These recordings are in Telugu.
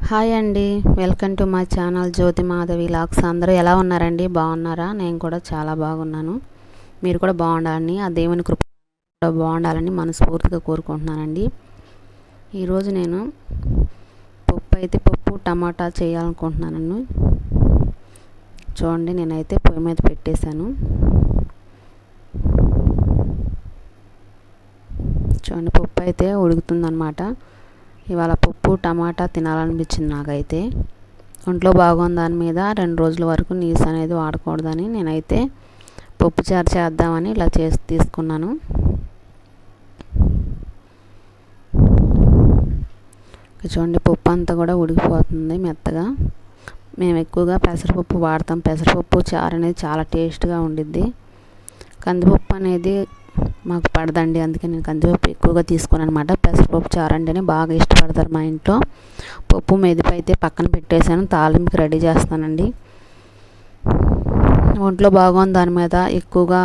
హాయ్ అండి, welcome to my channel Jyothi Madhavi vlogs. అందరూ ఎలా ఉన్నారండి? బాగున్నారా? నేను కూడా చాలా బాగున్నాను. మీరు కూడా బాగుండాలని, ఆ దేవుని కృప కూడా బాగుండాలని మనస్ఫూర్తిగా కోరుకుంటున్నానండి. ఈరోజు నేను పప్పు టమాటా చేయాలనుకుంటున్నాను. చూడండి, నేనైతే పొయ్యి మీద పెట్టేశాను. చూడండి, పప్పు అయితే ఉడుకుతుందన్నమాట. ఇవాళ పప్పు టమాటా తినాలనిపించింది నాకైతే. ఒంట్లో బాగుంది దాని మీద 2 రోజుల వరకు నీసు అనేది వాడకూడదని నేనైతే పప్పు చారు చేద్దామని ఇలా తీసుకున్నాను. చూడండి, పప్పు అంతా కూడా ఉడికిపోతుంది మెత్తగా. మేము ఎక్కువగా పెసరపప్పు వాడతాం. పెసరపప్పు చారు అనేది చాలా టేస్ట్గా ఉండిద్ది. కందిపప్పు అనేది మాకు పడదండి, అందుకే నేను కందిపప్పు ఎక్కువగా తీసుకున్నాను అనమాట. పెసరపప్పు చారు అంటేనే బాగా ఇష్టపడతారు మా ఇంట్లో. పప్పు మెదిపి అయితే పక్కన పెట్టేశాను. తాలింపుకి రెడీ చేస్తానండి. ఒంట్లో బాగుంది దాని మీద ఎక్కువగా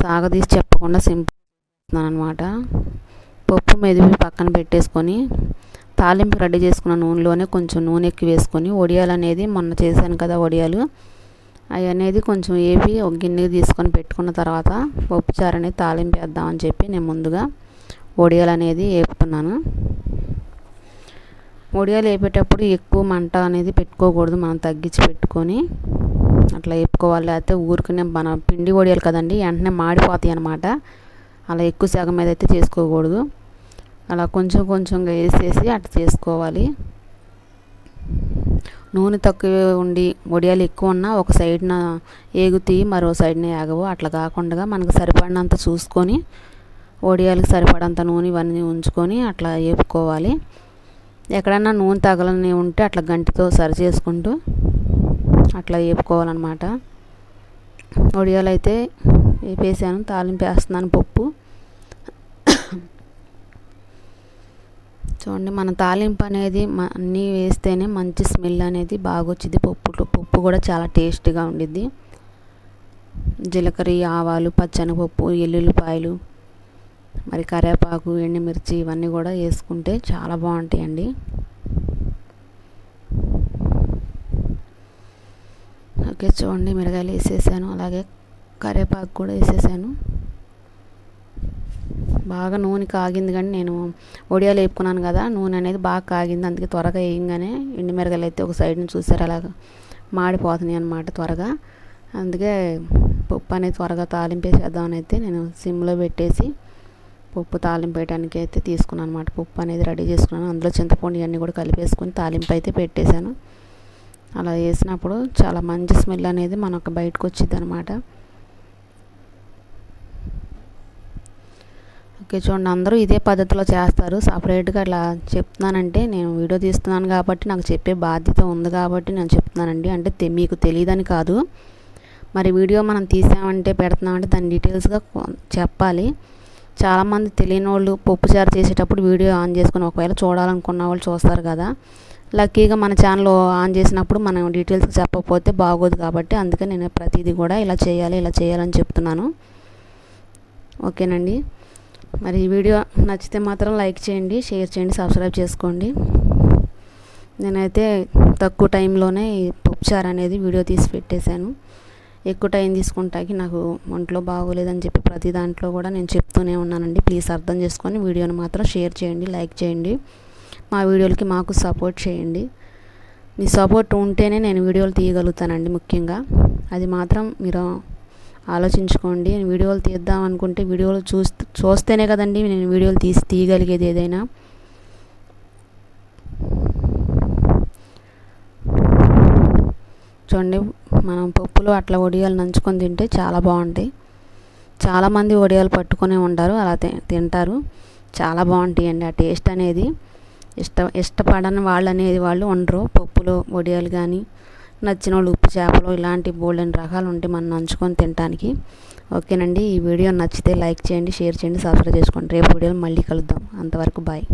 సాగదీసి చెప్పకుండా సింపుల్ చేస్తున్నాను అనమాట. పప్పు మెదిపి పక్కన పెట్టేసుకొని తాలింపు రెడీ చేసుకున్న నూనెలోనే కొంచెం నూనె ఎక్కువ వేసుకొని వడియాలు అనేది మొన్న చేశాను కదా, వడియాలు అవి అనేది కొంచెం వేపి ఒక గిన్నెకి తీసుకొని పెట్టుకున్న తర్వాత పప్పు చారు అనేది తాలింపు వేద్దామని చెప్పి నేను ముందుగా వడియాలు అనేది వేపుతున్నాను. వడియాలు వేపేటప్పుడు ఎక్కువ మంట అనేది పెట్టుకోకూడదు, మనం తగ్గించి పెట్టుకొని అట్లా వేపుకోవాలి. లేకపోతే ఊరికనే మన పిండి వడియాలు కదండి, వెంటనే మాడిపోతాయి అన్నమాట. అలా ఎక్కువ సగం మీద అయితే చేసుకోకూడదు. అలా కొంచెం కొంచెంగా వేసేసి అట్లా చేసుకోవాలి. నూనె తక్కువ ఉండి వడియాలు ఎక్కువ ఉన్నా ఒక సైడ్న ఏగుతాయి, మరో సైడ్న ఏగవు. అట్లా కాకుండా మనకు సరిపడినంత చూసుకొని వడియాలకు సరిపడంత నూనె ఇవన్నీ ఉంచుకొని అట్లా వేపుకోవాలి. ఎక్కడన్నా నూనె తగలని ఉంటే అట్లా గంటితో సరి చేసుకుంటూ అట్లా వేపుకోవాలన్నమాట. వడియాలు అయితే వేపేసాను, తాలింపు వేస్తున్నాను పప్పు. చూడండి, మన తాలింపు అనేది అన్నీ వేస్తేనే మంచి స్మెల్ అనేది బాగా వచ్చింది. పప్పు కూడా చాలా టేస్ట్గా ఉండిద్ది. జీలకర్ర, ఆవాలు, పచ్చెనగపప్పు, ఎల్లుల్లిపాయలు, మరి కరివేపాకు, ఎండుమిర్చి ఇవన్నీ కూడా వేసుకుంటే చాలా బాగుంటాయండి. ఓకే, చూడండి, మిరగాయలు వేసేసాను, అలాగే కరివేపాకు కూడా వేసేసాను. బాగా నూనె కాగింది, కానీ నేను వడియాలు వేపుకున్నాను కదా, నూనె అనేది బాగా కాగింది. అందుకే త్వరగా వేయంగానే ఎండుమిరగాయలు అయితే ఒక సైడ్ నుంచి చూసారు అలాగా మాడిపోతున్నాయి అన్నమాట త్వరగా. అందుకే పప్పు అనేది త్వరగా తాలింపు వేసేద్దామని అయితే నేను సిమ్లో పెట్టేసి పప్పు తాలింపు వేయడానికి అయితే తీసుకున్నాను అనమాట. పప్పు అనేది రెడీ చేసుకున్నాను. అందులో చింతపండు ఇవన్నీ కూడా కలిపేసుకుని తాలింపు అయితే పెట్టేశాను. అలా వేసినప్పుడు చాలా మంచి స్మెల్ అనేది మనకు బయటకు వచ్చింది అనమాట. ఓకే, చూడండి, అందరూ ఇదే పద్ధతిలో చేస్తారు. సపరేట్గా అట్లా చెప్తున్నానంటే నేను వీడియో తీస్తున్నాను కాబట్టి నాకు చెప్పే బాధ్యత ఉంది కాబట్టి నేను చెప్తున్నానండి. అంటే మీకు తెలియదని కాదు, మరి వీడియో మనం తీసామంటే పెడుతున్నామంటే దాని డీటెయిల్స్గా చెప్పాలి. చాలామంది తెలియని వాళ్ళు పప్పు చారు చేసేటప్పుడు వీడియో ఆన్ చేసుకుని ఒకవేళ చూడాలనుకున్న వాళ్ళు చూస్తారు కదా, లక్కీగా మన ఛానల్ ఆన్ చేసినప్పుడు మనం డీటెయిల్స్గా చెప్పకపోతే బాగోదు. కాబట్టి అందుకే నేను ప్రతిదీ కూడా ఇలా చేయాలని చెప్తున్నాను. ఓకేనండి, మరి ఈ వీడియో నచ్చితే మాత్రం లైక్ చేయండి, షేర్ చేయండి, సబ్స్క్రైబ్ చేసుకోండి. నేనైతే తక్కువ టైంలోనే ఈ పప్పు చారు అనేది వీడియో తీసి పెట్టేశాను. ఎక్కువ టైం తీసుకుంటాకి నాకు ఒంట్లో బాగోలేదని చెప్పి ప్రతి దాంట్లో కూడా నేను చెప్తూనే ఉన్నానండి. ప్లీజ్ అర్థం చేసుకొని వీడియోని మాత్రం షేర్ చేయండి, లైక్ చేయండి. మా వీడియోలకి మాకు సపోర్ట్ చేయండి. మీ సపోర్ట్ ఉంటేనే నేను వీడియోలు తీయగలుగుతానండి. ముఖ్యంగా అది మాత్రం మీరు ఆలోచించుకోండి. వీడియోలు తీద్దాం అనుకుంటే వీడియోలు చూస్తేనే కదండి నేను వీడియోలు తీయగలిగేది ఏదైనా. చూడండి, మనం పప్పులో అట్లా వడియాలు నంచుకొని తింటే చాలా బాగుంటాయి. చాలామంది వడియాలు పట్టుకునే ఉంటారు, అలా తింటారు. చాలా బాగుంటాయండి. ఆ టేస్ట్ అనేది ఇష్టపడని వాళ్ళు ఉండరు. పప్పులో వడియాలు కానీ నచ్చిన వాళ్ళు ఉప్పు చేపలు ఇలాంటి బోల్డెన్ రకాలు ఉంటాయి మనం నంచుకొని తినడానికి. ఓకేనండి, ఈ వీడియో నచ్చితే లైక్ చేయండి, షేర్ చేయండి, సబ్స్క్రైబ్ చేసుకోండి. రేపు వీడియోలో మళ్ళీ కలుద్దాం. అంతవరకు బాయ్.